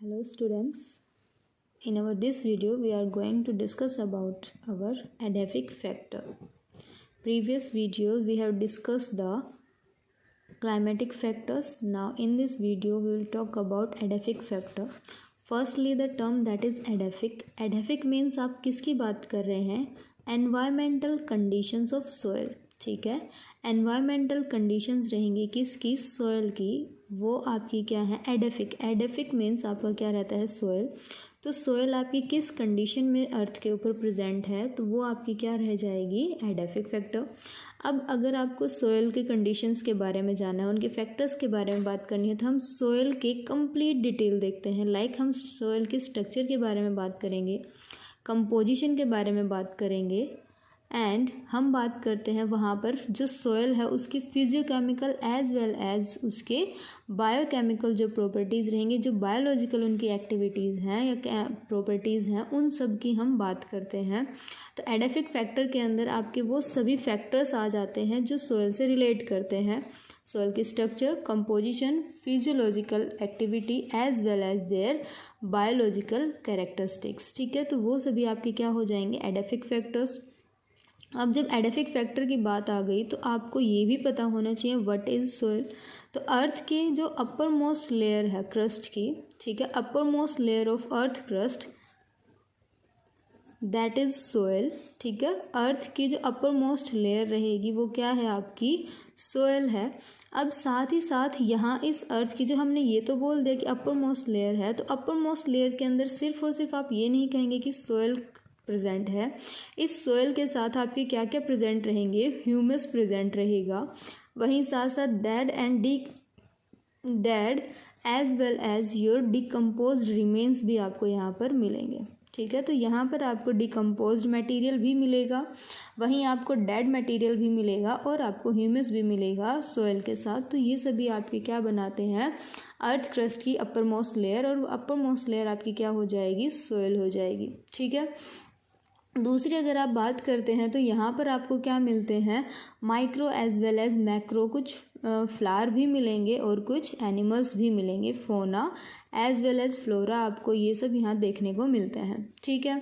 Hello students, in our this video we are going to discuss about our edaphic factor. Previous video we have discussed the climatic factors. Now in this video we will talk about edaphic factor. Firstly the term that is edaphic. Edaphic means आप किसकी बात कर रहे हैं? Environmental conditions of soil. ठीक है, environmental conditions रहेंगी किसकी? सोयल की. वो आपकी क्या है? एडेफिक. एडेफिक मीन्स आपका क्या रहता है? सोयल. तो सोयल आपकी किस कंडीशन में अर्थ के ऊपर प्रेजेंट है तो वो आपकी क्या रह जाएगी? Edaphic factor. अब अगर आपको सोयल के कंडीशंस के बारे में जानना है, उनके फैक्टर्स के बारे में बात करनी है तो हम सोयल के कंप्लीट डिटेल देखते हैं. लाइक हम सोयल के स्ट्रक्चर के बारे में बात करेंगे, कंपोजिशन के बारे में बात करेंगे एंड हम बात करते हैं वहाँ पर जो सोयल है उसकी फिजियोकेमिकल एज वेल एज उसके बायोकेमिकल जो प्रॉपर्टीज़ रहेंगी, जो बायोलॉजिकल उनकी एक्टिविटीज़ हैं या प्रॉपर्टीज़ हैं, उन सब की हम बात करते हैं. तो एडेफिक फैक्टर के अंदर आपके वो सभी फैक्टर्स आ जाते हैं जो सोयल से रिलेट करते हैं. सोयल की structure, composition, physiological activity as well as their biological characteristics. ठीक है, तो वो सभी आपके क्या हो जाएंगे? Edaphic factors. अब जब एडेफिक फैक्टर की बात आ गई तो आपको ये भी पता होना चाहिए व्हाट इज़ सोयल. तो अर्थ के जो अपर मोस्ट लेयर है क्रस्ट की, ठीक है, upper most layer of earth crust that is soil. ठीक है, अर्थ की जो अपर मोस्ट लेयर रहेगी वो क्या है? आपकी सोयल है. अब साथ ही साथ यहाँ इस अर्थ की जो हमने ये तो बोल दिया कि अपर मोस्ट लेयर है, तो अपर मोस्ट लेयर के अंदर सिर्फ और सिर्फ आप ये नहीं कहेंगे कि सोयल प्रेजेंट है. इस सोयल के साथ आपके क्या क्या प्रेजेंट रहेंगे? ह्यूमस प्रेजेंट रहेगा. वहीं साथ साथ dead as well as your decomposed remains भी आपको यहाँ पर मिलेंगे. ठीक है, तो यहाँ पर आपको डिकम्पोज्ड मटेरियल भी मिलेगा, वहीं आपको डेड मटेरियल भी मिलेगा और आपको ह्यूमस भी मिलेगा सोयल के साथ. तो ये सभी आपके क्या बनाते हैं? अर्थ क्रस्ट की अपर मोस्ट लेयर, और अपर मोस्ट लेयर आपकी क्या हो जाएगी? सोयल हो जाएगी. ठीक है, दूसरी अगर आप बात करते हैं तो यहाँ पर आपको क्या मिलते हैं? Micro as well as macro, कुछ फ्लावर भी मिलेंगे और कुछ एनिमल्स भी मिलेंगे. फोना एज वेल एज फ्लोरा आपको ये सब यहाँ देखने को मिलते हैं. ठीक है,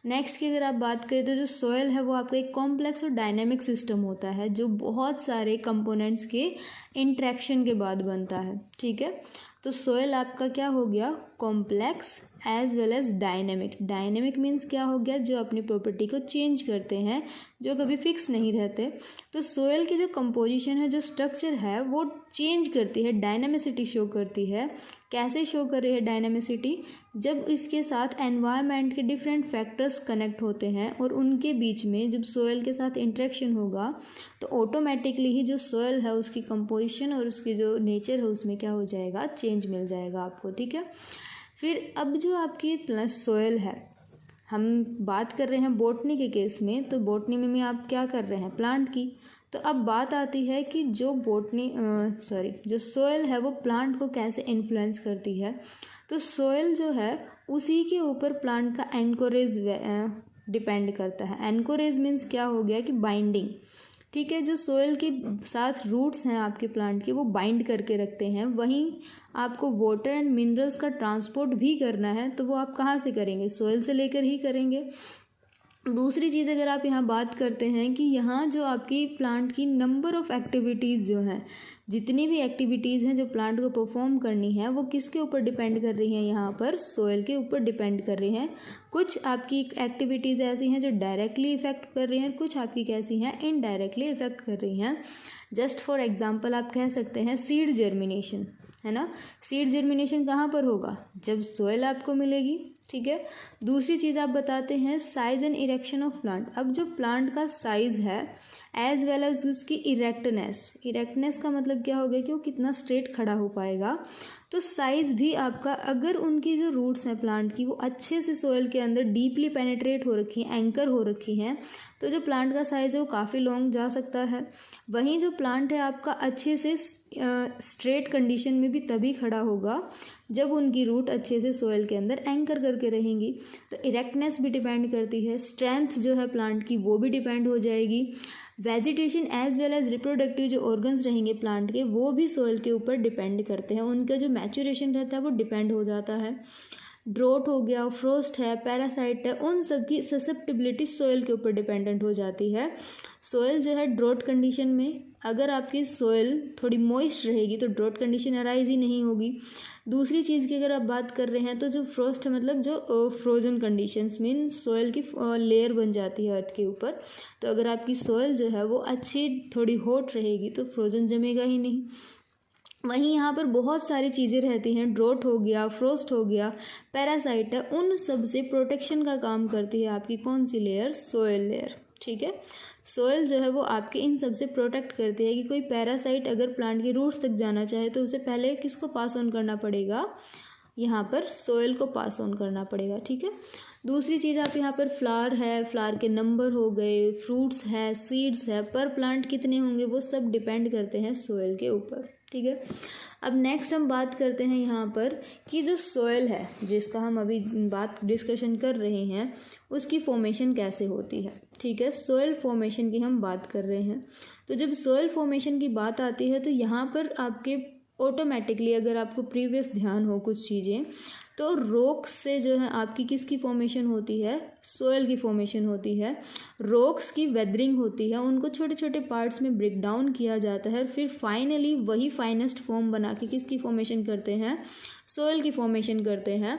नेक्स्ट की अगर आप बात करें तो जो सोयल है वो आपका एक कॉम्प्लेक्स और डायनेमिक सिस्टम होता है जो बहुत सारे कंपोनेंट्स के इंट्रैक्शन के बाद बनता है. ठीक है, तो सोयल आपका क्या हो गया? Complex as well as dynamic. Dynamic means क्या हो गया? जो अपनी प्रॉपर्टी को चेंज करते हैं, जो कभी फिक्स नहीं रहते. तो सोयल की जो कंपोजिशन है, जो स्ट्रक्चर है, वो चेंज करती है, डायनामिसिटी शो करती है. कैसे शो कर रही है डायनामिसिटी? जब इसके साथ एनवायरनमेंट के डिफरेंट फैक्टर्स कनेक्ट होते हैं और उनके बीच में जब सोयल के साथ इंटरेक्शन होगा तो ऑटोमेटिकली ही जो सोयल है उसकी कंपोजिशन और उसकी जो नेचर है उसमें क्या हो जाएगा? चेंज मिल जाएगा आपको. ठीक है, फिर अब जो आपकी प्लस सोयल है, हम बात कर रहे हैं बॉटनी के केस में, तो बॉटनी में आप क्या कर रहे हैं? प्लांट की. तो अब बात आती है कि जो जो सोयल है वो प्लांट को कैसे इन्फ्लुएंस करती है. तो सोयल जो है उसी के ऊपर प्लांट का एनकोरेज डिपेंड करता है. एनकोरेज मीन्स क्या हो गया? कि बाइंडिंग. ठीक है, जो सोयल के साथ रूट्स हैं आपके प्लांट के वो बाइंड करके रखते हैं. वहीं आपको वाटर एंड मिनरल्स का ट्रांसपोर्ट भी करना है तो वो आप कहाँ से करेंगे? सोयल से लेकर ही करेंगे. दूसरी चीज़ अगर आप यहाँ बात करते हैं कि यहाँ जो आपकी प्लांट की नंबर ऑफ़ एक्टिविटीज़ जो हैं, जितनी भी एक्टिविटीज़ हैं जो प्लांट को परफॉर्म करनी है वो किसके ऊपर डिपेंड कर रही हैं? यहाँ पर सोयल के ऊपर डिपेंड कर रही हैं. कुछ आपकी एक्टिविटीज़ ऐसी हैं जो डायरेक्टली इफ़ेक्ट कर रही हैं, कुछ आपकी कैसी हैं? इनडायरेक्टली इफ़ेक्ट कर रही हैं. जस्ट फॉर एग्जांपल आप कह सकते हैं सीड जर्मिनेशन, है ना. सीड जर्मिनेशन कहाँ पर होगा? जब सोयल आपको मिलेगी. ठीक है, दूसरी चीज़ आप बताते हैं size and erection of plant. अब जो प्लांट का साइज़ है एज वेल एज उसकी इरेक्टनेस. इरेक्टनेस का मतलब क्या हो गया? कि वो कितना स्ट्रेट खड़ा हो पाएगा. तो साइज़ भी आपका, अगर उनकी जो रूट्स हैं प्लांट की वो अच्छे से सोयल के अंदर डीपली पेनिट्रेट हो रखी हैं, एंकर हो रखी हैं, तो जो प्लांट का साइज़ है वो काफ़ी लॉन्ग जा सकता है. वहीं जो प्लांट है आपका अच्छे से स्ट्रेट कंडीशन में भी तभी खड़ा होगा जब उनकी रूट अच्छे से सोयल के अंदर एंकर करके रहेंगी. तो इरेक्टनेस भी डिपेंड करती है. स्ट्रेंथ जो है प्लांट की वो भी डिपेंड हो जाएगी. Vegetation as well as reproductive जो ऑर्गन्स रहेंगे प्लांट के, वो भी सॉइल के ऊपर डिपेंड करते हैं, उनका जो मैच्योरेशन रहता है वो डिपेंड हो जाता है। ड्रोट हो गया, फ्रोस्ट है, पैरासाइट है, उन सब की ससेप्टिबिलिटी सॉइल के ऊपर डिपेंडेंट हो जाती है। सॉइल जो है ड्रोट कंडीशन में, अगर आपकी सॉइल थोड़ी मॉइस्ट रहेगी तो ड्रोट कंडीशन अराइज ही नहीं होगी। दूसरी चीज़ की अगर आप बात कर रहे हैं तो जो फ्रोस्ट है मतलब जो फ्रोजन कंडीशंस मीन सॉइल की लेयर बन जाती है अर्थ के ऊपर, तो अगर आपकी सॉइल जो है वो अच्छी थोड़ी हॉट रहेगी तो फ्रोजन जमेगा ही नहीं। वहीं यहाँ पर बहुत सारी चीज़ें रहती हैं, ड्रोट हो गया, फ्रोस्ट हो गया, पैरासाइट है, उन सब से प्रोटेक्शन का काम करती है आपकी कौन सी लेयर? Soil layer. ठीक है, सॉइल जो है वो आपके इन सब से प्रोटेक्ट करती है कि कोई पैरासाइट अगर प्लांट के रूट्स तक जाना चाहे तो उसे पहले किसको पास ऑन करना पड़ेगा? यहाँ पर सॉइल को पास ऑन करना पड़ेगा। ठीक है, दूसरी चीज़ आप यहाँ पर फ्लावर है, फ्लावर के नंबर हो गए, फ्रूट्स है, सीड्स है, पर प्लांट कितने होंगे वो सब डिपेंड करते हैं सॉइल के ऊपर। ठीक है, अब नेक्स्ट हम बात करते हैं यहाँ पर कि जो सॉइल है जिसका हम अभी बात डिस्कशन कर रहे हैं उसकी फॉर्मेशन कैसे होती है। ठीक है, सॉइल फॉर्मेशन की हम बात कर रहे हैं। तो जब सॉइल फॉर्मेशन की बात आती है तो यहाँ पर आपके ऑटोमेटिकली अगर आपको प्रीवियस ध्यान हो कुछ चीज़ें, तो रॉक्स से जो है आपकी किसकी फॉर्मेशन होती है? सॉइल की फॉर्मेशन होती है। रॉक्स की वेदरिंग होती है, उनको छोटे छोटे पार्ट्स में ब्रेक डाउन किया जाता है, फिर फाइनली वही फाइनेस्ट फॉर्म बना के किसकी फॉर्मेशन करते हैं? सॉइल की फॉर्मेशन करते हैं।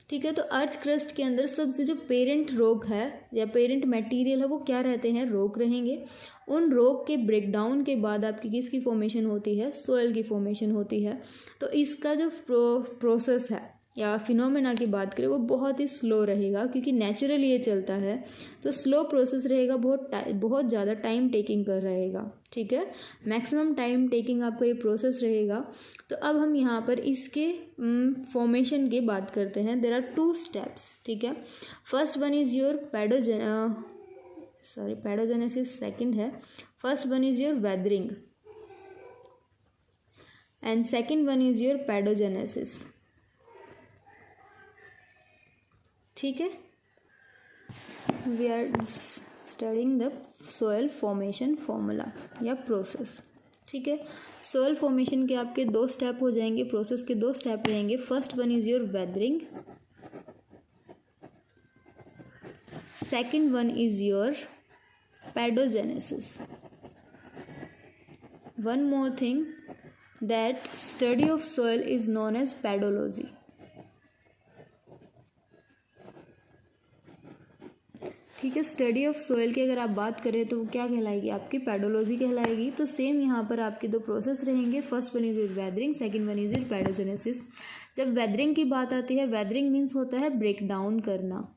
ठीक है, तो अर्थ क्रस्ट के अंदर सबसे जो पेरेंट रॉक है या पेरेंट मटेरियल है वो क्या रहते हैं? रॉक रहेंगे। उन रॉक के ब्रेक डाउन के बाद आपकी किसकी फॉर्मेशन होती है? सॉइल की फॉर्मेशन होती है। तो इसका जो प्रोसेस है या फिनोमेना की बात करें वो बहुत ही स्लो रहेगा, क्योंकि नेचुरली ये चलता है तो स्लो प्रोसेस रहेगा, बहुत ज़्यादा टाइम टेकिंग कर रहेगा। ठीक है, मैक्सिमम टाइम टेकिंग आपका ये प्रोसेस रहेगा। तो अब हम यहाँ पर इसके फॉर्मेशन की बात करते हैं। There are 2 steps. ठीक है, first one is your pedogenesis second है, first one is your weathering and second one is your pedogenesis. ठीक है, we are studying the soil formation formula या प्रोसेस। ठीक है, सॉइल फॉर्मेशन के आपके 2 स्टेप हो जाएंगे, प्रोसेस के 2 स्टेप रहेंगे। First one is your weathering, second one is your pedogenesis. One more thing, that study of soil is known as pedology. ठीक है, स्टडी ऑफ सॉइल की अगर आप बात करें तो वो क्या कहलाएगी? आपकी पैडोलॉजी कहलाएगी। तो सेम यहाँ पर आपके 2 प्रोसेस रहेंगे, first one is your weathering, second one is your pedogenesis. जब वेदरिंग की बात आती है, वेदरिंग मीन्स होता है ब्रेक डाउन करना।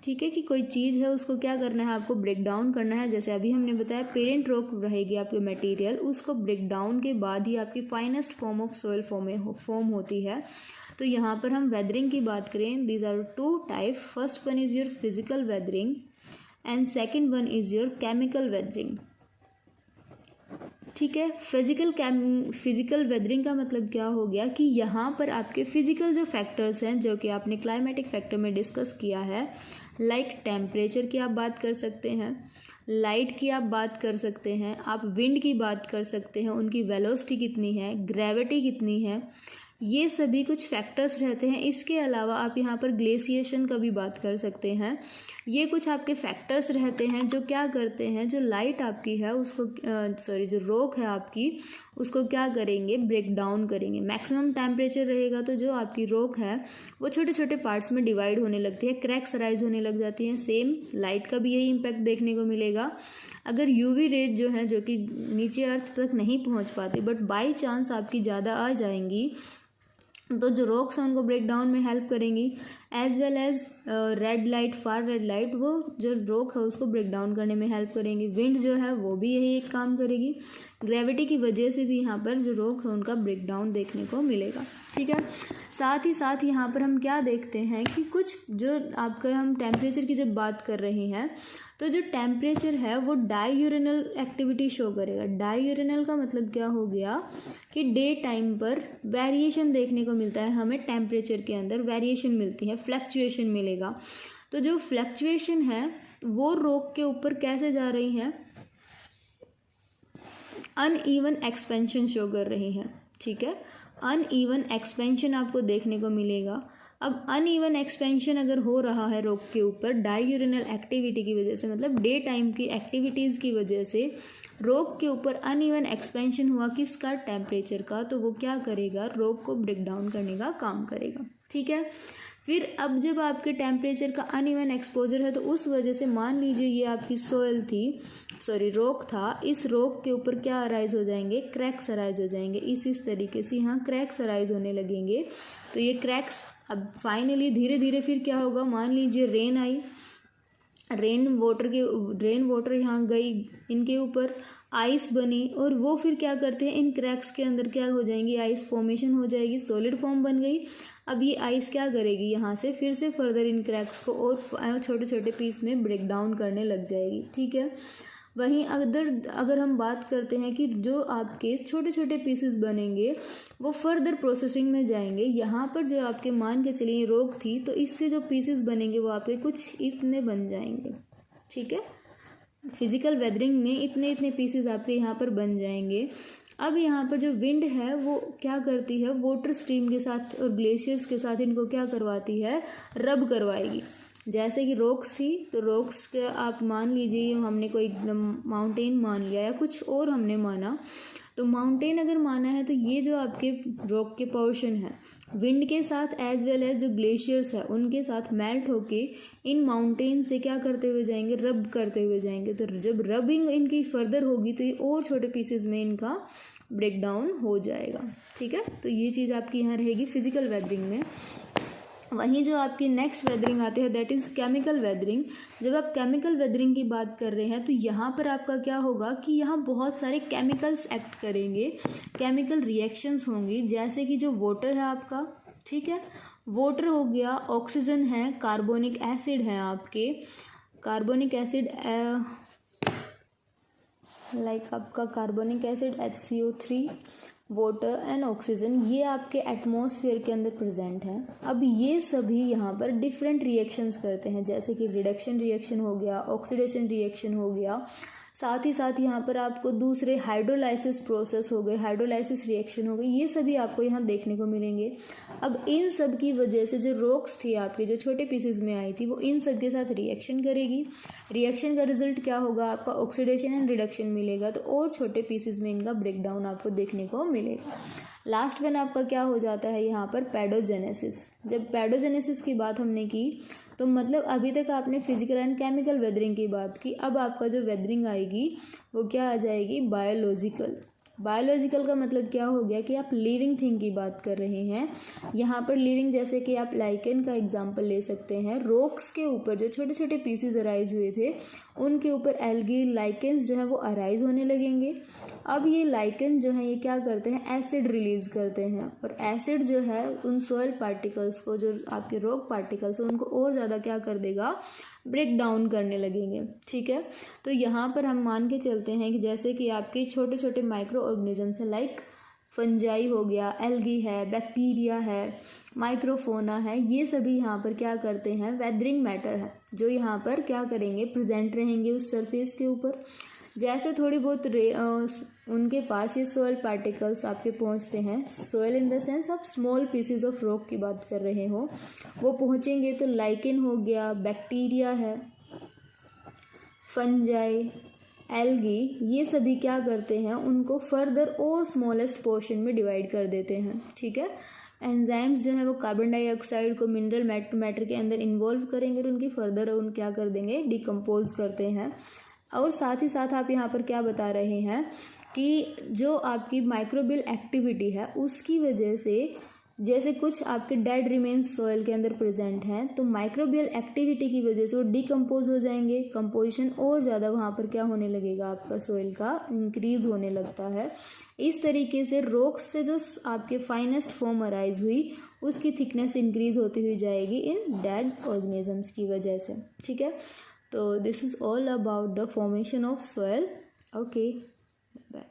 ठीक है, कि कोई चीज़ है उसको क्या करना है? आपको ब्रेक डाउन करना है। जैसे अभी हमने बताया पेरेंट रॉक रहेगी आपके मटेरियल, उसको ब्रेक डाउन के बाद ही आपकी finest form of soil form होती है। तो यहाँ पर हम वेदरिंग की बात करें, these are 2 type, first one is your physical weathering and second one is your chemical weathering. ठीक है, फिजिकल वेदरिंग का मतलब क्या हो गया कि यहाँ पर आपके फिजिकल जो फैक्टर्स हैं जो कि आपने क्लाइमेटिक फैक्टर में डिस्कस किया है, लाइक टेम्परेचर की आप बात कर सकते हैं, लाइट की आप बात कर सकते हैं, आप विंड की बात कर सकते हैं, उनकी वेलोसिटी कितनी है, ग्रेविटी कितनी है, ये सभी कुछ फैक्टर्स रहते हैं। इसके अलावा आप यहाँ पर ग्लेशिएशन का भी बात कर सकते हैं। ये कुछ आपके फैक्टर्स रहते हैं जो क्या करते हैं, जो लाइट आपकी है उसको जो रॉक है आपकी उसको क्या करेंगे? ब्रेक डाउन करेंगे। मैक्सिमम टेम्परेचर रहेगा तो जो आपकी रॉक है वो छोटे छोटे पार्ट्स में डिवाइड होने लगती है, क्रैक्स अराइज होने लग जाती हैं। सेम लाइट का भी यही इम्पैक्ट देखने को मिलेगा। अगर यूवी रेज जो है जो कि नीचे अर्थ तक नहीं पहुँच पाती बट बाई चांस आपकी ज़्यादा आ जाएंगी तो जो रॉक्स हैं उनको ब्रेक डाउन में हेल्प करेंगी, as well as red light, far red light, वो जो रॉक है उसको ब्रेक डाउन करने में हेल्प करेंगी। विंड जो है वो भी यही एक काम करेगी। ग्रेविटी की वजह से भी यहाँ पर जो रॉक है उनका ब्रेक डाउन देखने को मिलेगा। ठीक है, साथ ही साथ यहाँ पर हम क्या देखते हैं कि कुछ जो आपका हम टेम्परेचर की जब बात कर रहे हैं तो जो टेम्परेचर है वो डाययूरेनल एक्टिविटी शो करेगा। डाययूरेनल का मतलब क्या हो गया कि डे टाइम पर वेरिएशन देखने को मिलता है, हमें टेम्परेचर के अंदर वेरिएशन मिलती है, फ्लक्चुएशन मिलेगा। तो जो फ्लक्चुएशन है वो रॉक के ऊपर कैसे जा रही हैं, अनइवन एक्सपेंशन शो कर रही हैं, ठीक है। अनइवन एक्सपेंशन आपको देखने को मिलेगा। अब अनइवन एक्सपेंशन अगर हो रहा है रॉक के ऊपर डाययूरेनल एक्टिविटी की वजह से, मतलब डे टाइम की एक्टिविटीज़ की वजह से रॉक के ऊपर अनइवन एक्सपेंशन हुआ किसका, टेम्परेचर का, तो वो क्या करेगा, रॉक को ब्रेक डाउन करने का काम करेगा, ठीक है। फिर अब जब आपके टेम्परेचर का अनइवन एक्सपोजर है तो उस वजह से मान लीजिए ये आपकी सोइल थी, सॉरी रॉक था, इस रॉक के ऊपर क्या अराइज हो जाएंगे, क्रैक्स अराइज हो जाएंगे। इस तरीके से यहाँ क्रैक्स अराइज होने लगेंगे। तो ये क्रैक्स अब फाइनली धीरे धीरे फिर क्या होगा, मान लीजिए रेन आई, रेन वाटर यहाँ गई, इनके ऊपर आइस बनी और वो फिर क्या करते हैं, इन क्रैक्स के अंदर क्या हो जाएंगी, आइस फॉर्मेशन हो जाएगी, सॉलिड फॉर्म बन गई। अब ये आइस क्या करेगी, यहाँ से फिर से फर्दर इन क्रैक्स को और छोटे छोटे पीस में ब्रेक डाउन करने लग जाएगी, ठीक है। वहीं अगर हम बात करते हैं कि जो आपके छोटे छोटे पीसेस बनेंगे वो फर्दर प्रोसेसिंग में जाएंगे। यहाँ पर जो आपके मान के चलिए रॉक थी, तो इससे जो पीसेस बनेंगे वो आपके कुछ इतने बन जाएंगे, ठीक है। फिजिकल वेदरिंग में इतने इतने पीसेस आपके यहाँ पर बन जाएंगे। अब यहाँ पर जो विंड है वो क्या करती है, वाटर स्ट्रीम के साथ और ग्लेशियर्स के साथ इनको क्या करवाती है, रब करवाएगी। जैसे कि रॉक्स थी, तो रॉक्स के आप मान लीजिए हमने कोई माउंटेन मान लिया या कुछ और हमने माना, तो माउंटेन अगर माना है तो ये जो आपके रॉक के पोर्शन है विंड के साथ एज वेल एज जो ग्लेशियर्स है उनके साथ मेल्ट होके इन माउंटेन से क्या करते हुए जाएंगे, रब करते हुए जाएंगे। तो जब रबिंग इनकी फर्दर होगी तो ये और छोटे पीसेस में इनका ब्रेक डाउन हो जाएगा, ठीक है। तो ये चीज़ आपकी यहाँ रहेगी फिजिकल वेदरिंग में। वहीं जो आपकी नेक्स्ट वेदरिंग आती है दैट इज़ केमिकल वेदरिंग। जब आप केमिकल वेदरिंग की बात कर रहे हैं तो यहाँ पर आपका क्या होगा कि यहाँ बहुत सारे केमिकल्स एक्ट करेंगे, केमिकल रिएक्शंस होंगी, जैसे कि जो वाटर है आपका, ठीक है, वाटर हो गया, ऑक्सीजन है, कार्बोनिक एसिड है आपके, कार्बोनिक एसिड लाइक आपका carbonic acid HCO3, water and oxygen, ये आपके एटमॉस्फेयर के अंदर प्रेजेंट है। अब ये सभी यहाँ पर डिफरेंट रिएक्शंस करते हैं, जैसे कि रिडक्शन रिएक्शन हो गया, ऑक्सीडेशन रिएक्शन हो गया, साथ ही साथ यहाँ पर आपको दूसरे हाइड्रोलाइसिस प्रोसेस हो गए, हाइड्रोलाइसिस रिएक्शन हो गई, ये सभी आपको यहाँ देखने को मिलेंगे। अब इन सब की वजह से जो रॉक्स थी आपकी जो छोटे पीसेस में आई थी वो इन सब के साथ रिएक्शन करेगी। रिएक्शन का रिजल्ट क्या होगा, आपका ऑक्सीडेशन एंड रिडक्शन मिलेगा, तो और छोटे पीसेस में इनका ब्रेक डाउन आपको देखने को मिलेगा। लास्ट वन आपका क्या हो जाता है यहाँ पर, पैडोजेनेसिस। जब पैडोजेनेसिस की बात हमने की तो मतलब अभी तक आपने फिजिकल एंड केमिकल वेदरिंग की बात की, अब आपका जो वेदरिंग आएगी वो क्या आ जाएगी, बायोलॉजिकल। बायोलॉजिकल का मतलब क्या हो गया कि आप लिविंग थिंग की बात कर रहे हैं। यहाँ पर लिविंग जैसे कि आप लाइकन का एग्जांपल ले सकते हैं। रॉक्स के ऊपर जो छोटे छोटे पीसेस अराइज हुए थे उनके ऊपर एल्गी लाइकेंस जो है वो अराइज होने लगेंगे। अब ये लाइकन जो है ये क्या करते हैं, एसिड रिलीज करते हैं, और एसिड जो है उन सॉइल पार्टिकल्स को, जो आपके रॉक पार्टिकल्स हैं, उनको और ज़्यादा क्या कर देगा, ब्रेक डाउन करने लगेंगे, ठीक है। तो यहाँ पर हम मान के चलते हैं कि जैसे कि आपके छोटे छोटे माइक्रो ऑर्गेनिजम्स हैं, लाइक फंजाई हो गया, एल्गी है, बैक्टीरिया है, माइक्रोफोना है, ये सभी यहाँ पर क्या करते हैं, वेदरिंग मैटर है, जो यहाँ पर क्या करेंगे, प्रेजेंट रहेंगे उस सरफेस के ऊपर। जैसे थोड़ी बहुत उनके पास ये सॉइल पार्टिकल्स आपके पहुंचते हैं, सॉइल इन द सेंस आप स्मॉल पीसेस ऑफ रॉक की बात कर रहे हो, वो पहुंचेंगे तो लाइकेन हो गया, बैक्टीरिया है, फंजाई, एल्गी, ये सभी क्या करते हैं, उनको फर्दर और स्मॉलेस्ट पोर्शन में डिवाइड कर देते हैं, ठीक है। एंजाइम्स जो है वो कार्बन डाइऑक्साइड को मिनरल मैटर के अंदर इन्वॉल्व करेंगे और उनकी फर्दर उन क्या कर देंगे, डिकम्पोज करते हैं। और साथ ही साथ आप यहाँ पर क्या बता रहे हैं कि जो आपकी माइक्रोबियल एक्टिविटी है उसकी वजह से, जैसे कुछ आपके डेड रिमेन्स सॉइल के अंदर प्रेजेंट हैं, तो माइक्रोबियल एक्टिविटी की वजह से वो डिकम्पोज हो जाएंगे, कंपोजिशन और ज़्यादा वहाँ पर क्या होने लगेगा, आपका सॉइल का इंक्रीज होने लगता है। इस तरीके से रॉक्स से जो आपके फाइनेस्ट फॉर्म अराइज हुई उसकी थिकनेस इंक्रीज होती हुई जाएगी इन डेड ऑर्गेनिजम्स की वजह से, ठीक है। तो this is all about the formation of soil. Okay, bye.